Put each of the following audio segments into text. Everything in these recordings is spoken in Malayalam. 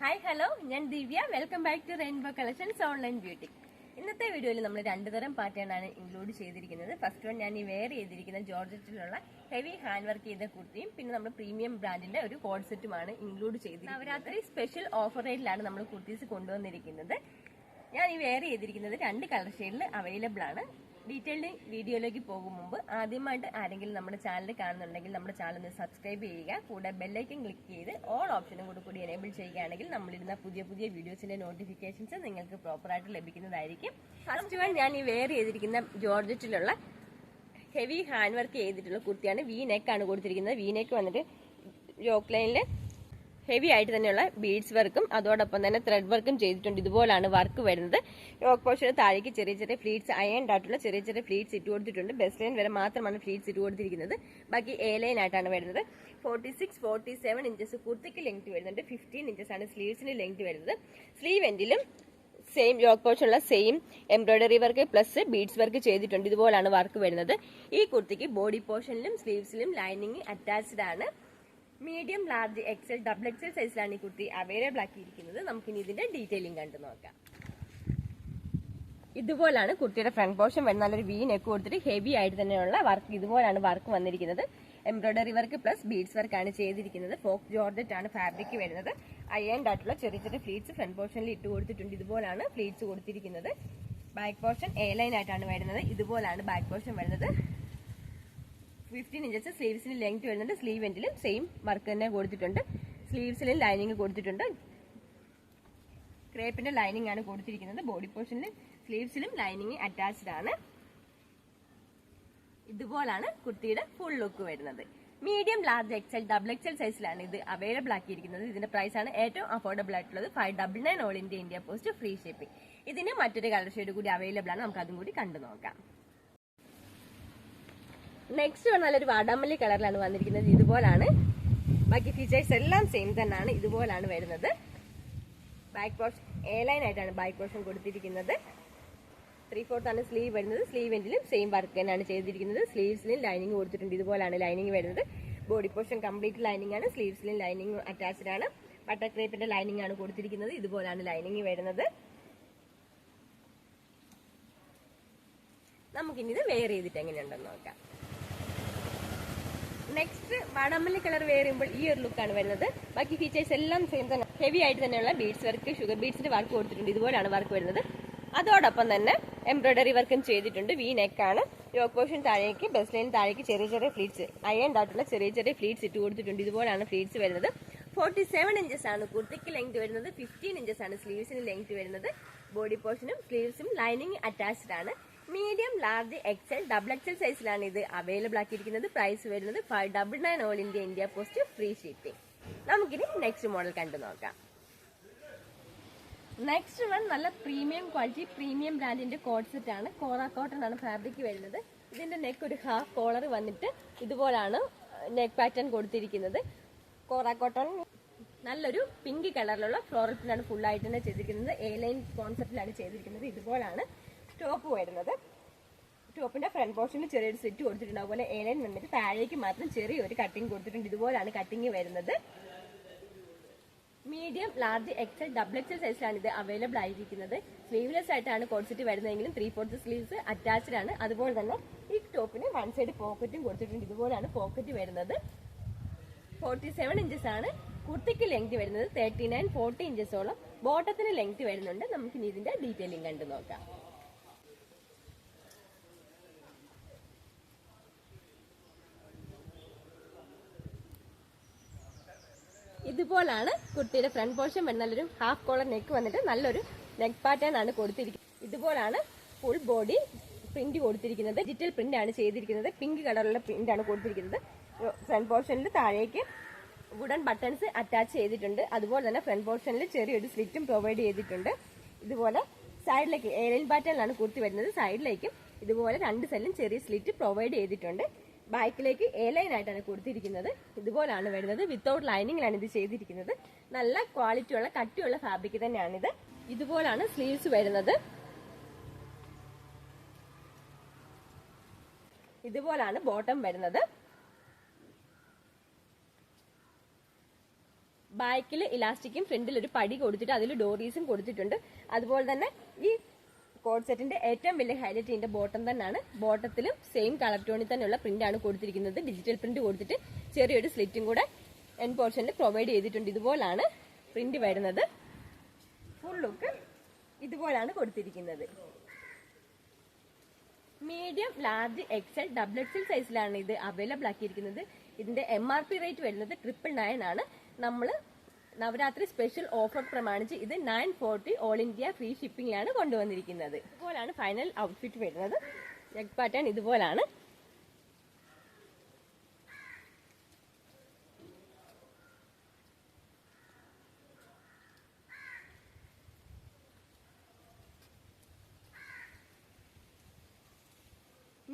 ഹായ് ഹലോ, ഞാൻ Divya. Welcome back to rainbow collections online beauty. ഇന്നത്തെ വീഡിയോയിൽ നമ്മൾ രണ്ടു തരം പാറ്റേൺ ആണ് ഇൻക്ലൂഡ് ചെയ്തിരിക്കുന്നത്. ഫസ്റ്റ് വൺ ഞാൻ ഈ വെയർ ചെയ്തിരിക്കുന്ന ജോർജറ്റിലുള്ള ഹെവി ഹാൻഡ് വർക്ക് ചെയ്ത കുർത്തിയും പിന്നെ നമ്മൾ പ്രീമിയം ബ്രാൻഡിന്റെ ഒരു കോഡ് സെറ്റുമാണ് ഇൻക്ലൂഡ് ചെയ്തിരിക്കുന്നത്. നവരാത്രി സ്പെഷ്യൽ ഓഫർ റേറ്റിലാണ് നമ്മൾ കുർത്തീസ് കൊണ്ടുവന്നിരിക്കുന്നത്. ഞാൻ ഈ വെയർ ചെയ്തിരിക്കുന്നത് രണ്ട് കളർ ഷെയ്ഡിൽ അവൈലബിൾ ആണ്. ഡീറ്റെയിൽഡ് വീഡിയോയിലേക്ക് പോകും മുമ്പ് ആദ്യമായിട്ട് ആരെങ്കിലും നമ്മുടെ ചാനൽ കാണുന്നുണ്ടെങ്കിൽ നമ്മുടെ ചാനൽ ഒന്ന് സബ്സ്ക്രൈബ് ചെയ്യുക. കൂടെ ബെല്ലൈക്കൻ ക്ലിക്ക് ചെയ്ത് ഓൾ ഓപ്ഷനും കൂടി എനേബിൾ ചെയ്യുകയാണെങ്കിൽ നമ്മളിരുന്ന പുതിയ വീഡിയോസിന്റെ നോട്ടിഫിക്കേഷൻസ് നിങ്ങൾക്ക് പ്രോപ്പറായിട്ട് ലഭിക്കുന്നതായിരിക്കും. ഫസ്റ്റ് വൺ ഞാൻ ഈ വെയർ ചെയ്തിരിക്കുന്ന ജോർജറ്റിലുള്ള ഹെവി ഹാൻഡ് വർക്ക് ചെയ്തിട്ടുള്ള കുർത്തിയാണ്. വി നെക്ക് ആണ് കൊടുത്തിരിക്കുന്നത്. വി നെക്ക് വന്നിട്ട് യോക്ക് ലൈനിൽ ഹെവി ആയിട്ട് തന്നെയുള്ള ബീഡ്സ് വർക്കും അതോടൊപ്പം തന്നെ ത്രെഡ് വർക്കും ചെയ്തിട്ടുണ്ട്. ഇതുപോലാണ് വർക്ക് വരുന്നത്. യോക്ക് പോർഷന് താഴേക്ക് ചെറിയ ചെറിയ ഫ്ലീറ്റ്സ് അയൺഡ് ആയിട്ടുള്ള ചെറിയ ചെറിയ ഫ്ലീറ്റ്സ് ഇട്ട് കൊടുത്തിട്ടുണ്ട്. ബെസ്റ്റ് ലൈൻ വരെ മാത്രമാണ് ഫ്ലീറ്റ്സ് ഇട്ട് കൊടുത്തിരിക്കുന്നത്. ബാക്കി എ ലൈൻ ആയിട്ടാണ് വരുന്നത്. 46-47 ഇഞ്ചസ് കുർത്തിക്ക് ലെങ്ത് വരുന്നുണ്ട്. 15 ഇഞ്ചസ് ആണ് സ്ലീവ്സിന് ലെങ്ത് വരുന്നത്. സ്ലീവ് എൻഡിലും സെയിം യോക്ക് പോർഷനുള്ള same embroidery work plus beads work ചെയ്തിട്ടുണ്ട്. ഇതുപോലാണ് വർക്ക് വരുന്നത്. ഈ കുർത്തിക്ക് ബോഡി പോർഷനിലും സ്ലീവ്സിലും ലൈനിങ് അറ്റാച്ച്ഡ് ആണ്. Medium, large, XL, double XL സൈസിലാണ് ഈ കുർത്തി അവൈലബിൾ ആക്കിയിരിക്കുന്നത്. നമുക്കിനി ഇതിന്റെ ഡീറ്റെയിലിംഗ് കണ്ടു നോക്കാം. ഇതുപോലാണ് കുർത്തിയുടെ ഫ്രണ്ട് പോർഷൻ വരുന്നത്. നല്ലൊരു വി നെക്ക് കൊടുത്തിട്ട് ഹെവി ആയിട്ട് തന്നെയുള്ള വർക്ക്. ഇതുപോലാണ് വർക്ക് വന്നിരിക്കുന്നത്. Embroidery work plus beads work ആണ് ചെയ്തിരിക്കുന്നത്. ഫോക്ക് ജോർജറ്റ് ആണ് ഫാബ്രിക് വരുന്നത്. അയൺഡ് ആയിട്ടുള്ള ചെറിയ ചെറിയ ഫ്ലീറ്റ്സ് ഫ്രണ്ട് പോർഷനിൽ ഇട്ട് കൊടുത്തിട്ടുണ്ട്. ഇതുപോലാണ് ഫ്ലീറ്റ്സ് കൊടുത്തിരിക്കുന്നത്. ബാക്ക് പോർഷൻ എ ലൈൻ ആയിട്ടാണ് വരുന്നത്. ഇതുപോലാണ് ബാക്ക് പോർഷൻ വരുന്നത്. 15 ഇഞ്ചസ് സ്ലീവ്സിന് ലെങ്ത് വരുന്നുണ്ട്. സ്ലീവ് എൻഡിലും സെയിം വർക്ക് തന്നെ കൊടുത്തിട്ടുണ്ട്. സ്ലീവ്സിലും ലൈനിങ് കൊടുത്തിട്ടുണ്ട്. ക്രേപ്പിന്റെ ലൈനിങ് ആണ് കൊടുത്തിരിക്കുന്നത്. ബോഡി പോർഷനിലും സ്ലീവ്സിലും ലൈനിങ് അറ്റാച്ച്ഡ് ആണ്. ഇതുപോലാണ് കുർത്തിയുടെ ഫുൾ ലുക്ക് വരുന്നത്. Medium, large, XL, double XL സൈസിലാണ് ഇത് അവൈലബിൾ ആക്കിയിരിക്കുന്നത്. ഇതിന്റെ പ്രൈസ് ആണ് ഏറ്റവും അഫോർഡബിൾ ആയിട്ടുള്ളത്. 599 all India post free shipping. ഇതിന് മറ്റൊരു കളർ ഷെയ്ഡ് കൂടി അവൈലബിൾ ആണ്. നമുക്ക് അതും കൂടി കണ്ടു നോക്കാം. നെക്സ്റ്റ് നല്ലൊരു വാടാമല്ലി കളറിലാണ് വന്നിരിക്കുന്നത്. ഇതുപോലാണ്. ബാക്കി ഫീച്ചേഴ്സ് എല്ലാം സെയിം തന്നെയാണ്. ഇതുപോലാണ് വരുന്നത്. ബാക്ക് പോർഷൻ എ ലൈൻ ആയിട്ടാണ് ബാക്ക് പോർഷൻ കൊടുത്തിരിക്കുന്നത്. 3/4 ആണ് സ്ലീവ് വരുന്നത്. സ്ലീവ് എൻഡിലും സെയിം വർക്ക് തന്നെയാണ് ചെയ്തിരിക്കുന്നത്. സ്ലീവ്സിലും ലൈനിങ് കൊടുത്തിട്ടുണ്ട്. ഇതുപോലാണ് ലൈനിങ് വരുന്നത്. ബോഡി പോർഷൻ കംപ്ലീറ്റ് ലൈനിങ് ആണ്. സ്ലീവ്സിലും ലൈനിങ് അറ്റാച്ച്ഡ് ആണ്. ബട്ടർ ക്രേപ്പിന്റെ ലൈനിങ് ആണ് കൊടുത്തിരിക്കുന്നത്. ഇതുപോലാണ് ലൈനിങ് വരുന്നത്. നമുക്കിനി ഇത് വെയർ ചെയ്തിട്ട് എങ്ങനെയുണ്ടെന്ന് നോക്കാം. നെക്സ്റ്റ് വാടാമല്ലി കളർ വെയർ ചെയ്യുമ്പോൾ ഈ ഒരു ലുക്കാണ് വരുന്നത്. ബാക്കി ഫീച്ചേഴ്സ് എല്ലാം സെയിം തന്നെ. ഹെവി ആയിട്ട് തന്നെയുള്ള ബീഡ്സ് വർക്ക്, ഷുഗർ ബീഡ്സിന്റെ വർക്ക് കൊടുത്തിട്ടുണ്ട്. ഇതുപോലാണ് വർക്ക് വരുന്നത്. അതോടൊപ്പം തന്നെ എംബ്രോയിഡറി വർക്കും ചെയ്തിട്ടുണ്ട്. വി നെക്കാണ്. യോക്ക് പോർഷൻ താഴേക്ക്, ബെസ്റ്റ് ലൈൻ താഴേക്ക് ചെറിയ ചെറിയ ഫ്ലീറ്റ്സ് അയൺഡ് ആയിട്ടുള്ള ചെറിയ ചെറിയ ഫ്ലീറ്റ്സ് ഇട്ട് കൊടുത്തിട്ടുണ്ട്. ഇതുപോലാണ് ഫ്ലീറ്റ്സ് വരുന്നത്. 47 ഇഞ്ചസ് ആണ് കുർത്തിക്ക് ലെങ്ത് വരുന്നത്. 15 ഇഞ്ചസ് ആണ് സ്ലീവ്സിന് ലെങ്ത് വരുന്നത്. ബോഡി പോർഷനും സ്ലീവ്സും ലൈനിങ് അറ്റാച്ച്ഡ് ആണ്. Medium, large, XL, double XL സൈസിലാണ് ഇത് അവൈലബിൾ ആക്കിയിരിക്കുന്നത്. പ്രൈസ് വരുന്നത് 599 all India post free shipping. നമുക്കിനി നെക്സ്റ്റ് മോഡൽ കണ്ടു നോക്കാം. നെക്സ്റ്റ് വൺ നല്ല പ്രീമിയം ക്വാളിറ്റി പ്രീമിയം ബ്രാൻഡിന്റെ കോഡ് സെറ്റ് ആണ്. കോറ കോട്ടൺ ആണ് ഫാബ്രിക് വരുന്നത്. ഇതിന്റെ നെക്ക് ഒരു ഹാഫ് കോളർ വന്നിട്ട് ഇതുപോലാണ് നെക്ക് പാറ്റേൺ കൊടുത്തിരിക്കുന്നത്. കോറ കോട്ടൺ നല്ലൊരു പിങ്ക് കളറിലുള്ള ഫ്ലോറൽ പ്രിന്റാണ് ഫുൾ ആയിട്ട് തന്നെ ചെയ്തിരിക്കുന്നത്. എ ലൈൻ കോൺസെപ്റ്റിലാണ് ചെയ്തിരിക്കുന്നത്. ഇതുപോലാണ് ടോപ്പ് വരുന്നത്. ടോപ്പിന്റെ ഫ്രണ്ട് പോർഷനിൽ ചെറിയൊരു സ്ലിറ്റ് കൊടുത്തിട്ടുണ്ട്. അതുപോലെ എ ലൈൻ വന്നിട്ട് താഴേക്ക് മാത്രം ചെറിയൊരു കട്ടിങ് കൊടുത്തിട്ടുണ്ട്. ഇതുപോലാണ് കട്ടിങ് വരുന്നത്. Medium, large, XL, double XL സൈസിലാണ് ഇത് അവൈലബിൾ ആയിരിക്കുന്നത്. സ്ലീവ്ലെസ് ആയിട്ടാണ് കോഡ് സെറ്റ് വരുന്നതെങ്കിലും 3/4 സ്ലീവ്സ് അറ്റാച്ച്ഡ് ആണ്. അതുപോലെ തന്നെ ഈ ടോപ്പിന് വൺ സൈഡ് പോക്കറ്റും കൊടുത്തിട്ടുണ്ട്. ഇതുപോലാണ് പോക്കറ്റ് വരുന്നത്. 47 ഇഞ്ചസ് ആണ് കുർത്തിക്ക് ലെങ്ത് വരുന്നത്. 39-40 ഇഞ്ചസോളം ബോട്ടത്തിന് ലെങ്ത് വരുന്നുണ്ട്. നമുക്കിനി ഇതിന്റെ ഡീറ്റെയിലിംഗ് കണ്ടു നോക്കാം. ഇതുപോലാണ് കുർത്തിയുടെ ഫ്രണ്ട് പോർഷൻ വരുന്ന നല്ലൊരു ഹാഫ് കോളർ നെക്ക് വന്നിട്ട് നല്ലൊരു നെക്ക് പാറ്റേൺ ആണ് കൊടുത്തിരിക്കുന്നത്. ഇതുപോലാണ് ഫുൾ ബോഡി പ്രിന്റ് കൊടുത്തിരിക്കുന്നത്. ഡിജിറ്റൽ പ്രിന്റ് ആണ് ചെയ്തിരിക്കുന്നത്. പിങ്ക് കളറുള്ള പ്രിന്റ് ആണ് കൊടുത്തിരിക്കുന്നത്. ഫ്രണ്ട് പോർഷനിൽ താഴേക്ക് വുഡൻ ബട്ടൺസ് അറ്റാച്ച് ചെയ്തിട്ടുണ്ട്. അതുപോലെ തന്നെ ഫ്രണ്ട് പോർഷനിൽ ചെറിയൊരു സ്ലിറ്റും പ്രൊവൈഡ് ചെയ്തിട്ടുണ്ട്. ഇതുപോലെ സൈഡിലേക്ക് എയർലൈൻ പാറ്റേണിലാണ് കുർത്തി വരുന്നത്. സൈഡിലേക്കും ഇതുപോലെ രണ്ട് സൈഡിലും ചെറിയ സ്ലിറ്റ് പ്രൊവൈഡ് ചെയ്തിട്ടുണ്ട്. ബാക്കിലേക്ക് എ ലൈൻ ആയിട്ടാണ് കൊടുത്തിരിക്കുന്നത്. ഇതുപോലാണ് വരുന്നത്. വിത്തൗട്ട് ലൈനിങ്ങിലാണ് ഇത് ചെയ്തിരിക്കുന്നത്. നല്ല ക്വാളിറ്റിയുള്ള കട്ടിയുള്ള ഫാബ്രിക് തന്നെയാണിത്. ഇതുപോലാണ് സ്ലീവ്സ് വരുന്നത്. ഇതുപോലാണ് ബോട്ടം വരുന്നത്. ബാക്കിൽ ഇലാസ്റ്റിക്കും ഫ്രണ്ടിൽ ഒരു പടി കൊടുത്തിട്ട് അതിൽ ഡോറീസും കൊടുത്തിട്ടുണ്ട്. അതുപോലെ തന്നെ ഈ കോഡ് സെറ്റിന്റെ ഏറ്റവും വലിയ ഹൈലൈറ്റ് ഇതിന്റെ ബോട്ടം തന്നെയാണ്. ബോട്ടത്തിലും സെയിം കളർ ടോണിൽ തന്നെയുള്ള പ്രിന്റ് ആണ് കൊടുത്തിരിക്കുന്നത്. ഡിജിറ്റൽ പ്രിന്റ് കൊടുത്തിട്ട് ചെറിയൊരു സ്ലിറ്റും കൂടെ എൻ പോർഷനിൽ പ്രൊവൈഡ് ചെയ്തിട്ടുണ്ട്. ഇതുപോലാണ് പ്രിന്റ് വരുന്നത്. ഫുൾ ലുക്ക് ഇതുപോലാണ് കൊടുത്തിരിക്കുന്നത്. Medium, large, XL, double XL സൈസിലാണ് ഇത് അവൈലബിൾ ആക്കിയിരിക്കുന്നത്. ഇതിന്റെ MRP റേറ്റ് വരുന്നത് 999 ആണ്. നമ്മൾ നവരാത്രി സ്പെഷ്യൽ ഓഫർ പ്രമാണിച്ച് ഇത് 940 ഓൾ ഇന്ത്യ ഫ്രീ ഷിപ്പിംഗിലാണ് കൊണ്ടുവന്നിരിക്കുന്നത്. ഇതുപോലാണ് ഫൈനൽ ഔട്ട്ഫിറ്റ് വരുന്നത്. നെക്ക് പാറ്റേൺ ഇതുപോലാണ്.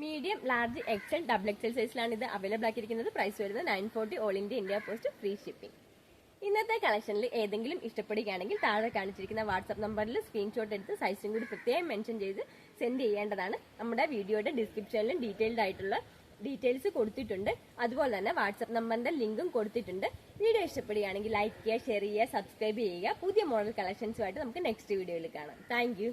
Medium, large, XL, double XL സൈസിലാണ് ഇത് അവൈലബിൾ ആക്കിയിരിക്കുന്നത്. പ്രൈസ് വരുന്നത് 940 all India post free shipping. ഇന്നത്തെ കളക്ഷനിൽ ഏതെങ്കിലും ഇഷ്ടപ്പെടുകയാണെങ്കിൽ താഴെ കാണിച്ചിരിക്കുന്ന വാട്സ്ആപ്പ് നമ്പറിൽ സ്ക്രീൻഷോട്ട് എടുത്ത് സൈസും കൂടി പ്രത്യേകം മെൻഷൻ ചെയ്ത് സെൻഡ് ചെയ്യേണ്ടതാണ്. നമ്മുടെ വീഡിയോയുടെ ഡിസ്ക്രിപ്ഷനിലും ഡീറ്റെയിൽഡ് ആയിട്ടുള്ള ഡീറ്റെയിൽസ് കൊടുത്തിട്ടുണ്ട്. അതുപോലെ തന്നെ വാട്സ്ആപ്പ് നമ്പറിന്റെ ലിങ്കും കൊടുത്തിട്ടുണ്ട്. വീഡിയോ ഇഷ്ടപ്പെടുകയാണെങ്കിൽ ലൈക്ക് ചെയ്യുക, ഷെയർ ചെയ്യുക, സബ്സ്ക്രൈബ് ചെയ്യുക. പുതിയ മോഡൽ കളക്ഷൻസുമായിട്ട് നമുക്ക് നെക്സ്റ്റ് വീഡിയോയിൽ കാണാം. താങ്ക്